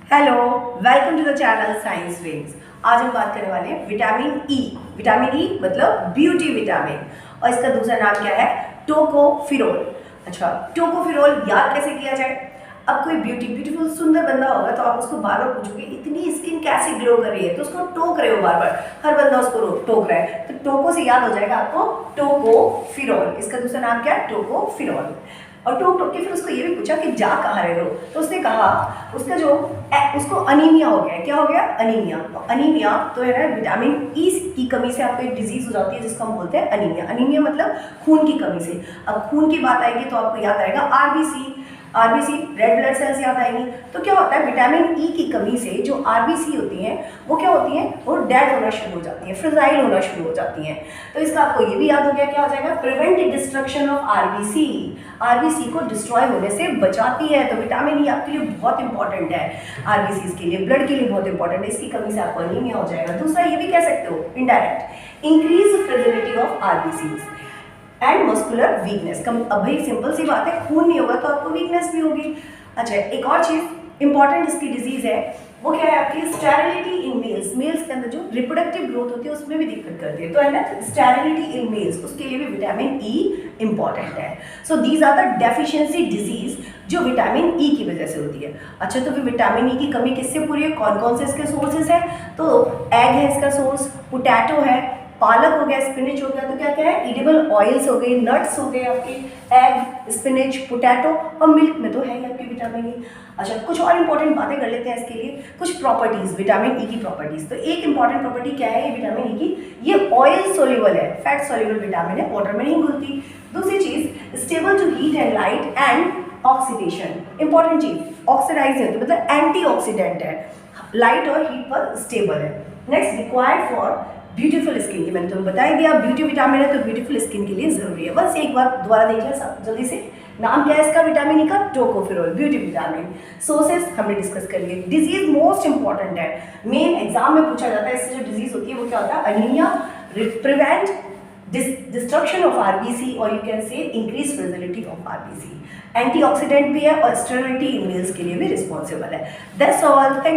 Hello, welcome to the channel science wings. आज हम बात करने वाले हैं विटामिन ई। विटामिन ई मतलब ब्यूटी विटामिन, और इसका दूसरा नाम क्या है? टोकोफिरोल। अच्छा, टोकोफिरोल याद कैसे किया जाए? अब कोई ब्यूटीफुल सुंदर बंदा होगा तो आप उसको बार बार पूछोगे इतनी स्किन कैसे ग्लो कर रही है, तो उसको टोक रहे हो बार बार, हर बंदा उसको टोक रहा है, तो टोको से याद हो जाएगा आपको टोकोफिरोल। इसका दूसरा नाम क्या है? टोकोफिरोल। और टोक टोक के फिर उसको ये भी पूछा कि जा कहाँ रहे हो, तो उसने कहा उसका जो उसको अनीमिया हो गया है। क्या हो गया? अनीमिया। तो अनीमिया तो है ना, विटामिन ई की कमी से आपको एक डिजीज हो जाती है जिसको हम बोलते हैं अनीमिया। अनीमिया मतलब खून की कमी से। अब खून की बात आएगी तो आपको याद आएगा RBC. RBC red blood cells याद आएंगी। तो क्या होता है, विटामिन ई की कमी से जो आरबीसी होती हैं वो क्या होती हैं, वो डेड होना शुरू हो जाती हैं, फ्रेजाइल होना शुरू हो जाती हैं। तो इसका आपको ये भी याद हो गया, क्या हो जाएगा? Prevent destruction of RBC. RBC को डिस्ट्रॉय होने से बचाती है। तो विटामिन ई आपके लिए बहुत इंपॉर्टेंट है, आरबीसी के लिए, ब्लड के लिए बहुत इंपॉर्टेंट है। इसकी कमी से आपको अनीमिया हो जाएगा। दूसरा ये भी कह सकते हो indirect, increase fragility of RBCs and muscular weakness. अब भाई सिंपल सी बात है, खून नहीं होगा तो आपको वीकनेस भी होगी। अच्छा, एक और चीज इंपॉर्टेंट इसकी डिजीज है, वो क्या है आपकी? Sterility in males. मेल्स के अंदर जो रिप्रोडक्टिव ग्रोथ होती है उसमें भी दिक्कत करती है, तो है ना, स्टेरिलिटी इन मेल्स, उसके लिए भी विटामिन ई इंपॉर्टेंट है। So these are the deficiency diseases जो विटामिन ई की वजह से होती है। अच्छा, तो फिर विटामिन ई की कमी किससे पूरी है? कौन कौन से इसके सोर्सेज है? तो एग है इसका सोर्स, पोटैटो है, पालक हो गया, स्पिनिच हो गया, तो क्या क्या है? एडिबल ऑयल्स हो गए, नट्स हो गए आपके, एग, स्पिनिच, पोटैटो, और मिल्क में तो है ही आपकी विटामिन ई। अच्छा, कुछ और इंपॉर्टेंट बातें कर लेते हैं इसके लिए, कुछ प्रॉपर्टीज, विटामिन ई की प्रॉपर्टीज। तो एक इंपॉर्टेंट प्रॉपर्टी क्या है ये विटामिन ई की? ये ऑयल सोल्यूबल है, फैट सोल्यूबल विटामिन है, वाटर में नहीं घुलती। दूसरी चीज, stable to heat and light and oxidation. Important चीज, ऑक्सीडाइज नहीं होती, मतलब एंटीऑक्सीडेंट है, लाइट और हीट पर स्टेबल है। Next, required for beautiful skin. ये मैंने तुम्हें बता ही दिया, ब्यूटी विटामिन है तो ब्यूटीफुल स्किन के लिए जरूरी है। बस एक बार दोबारा देख लें सब जल्दी से। नाम क्या है इसका विटामिन ई का? Tocopherol, beauty vitamin. सोर्सेस हमने डिस्कस कर लिए। डिजीज मोस्ट इंपॉर्टेंट है, मेन एग्जाम में पूछा जाता है, इससे जो डिजीज होती है वो क्या होता है? Anaemia, prevent destruction of RBC, और you can say increase fragility of RBC. Antioxidant भी है और स्टेरिलिटी इन मेल्स के लिए भी रिस्पॉन्सिबल है। That's all, thank you.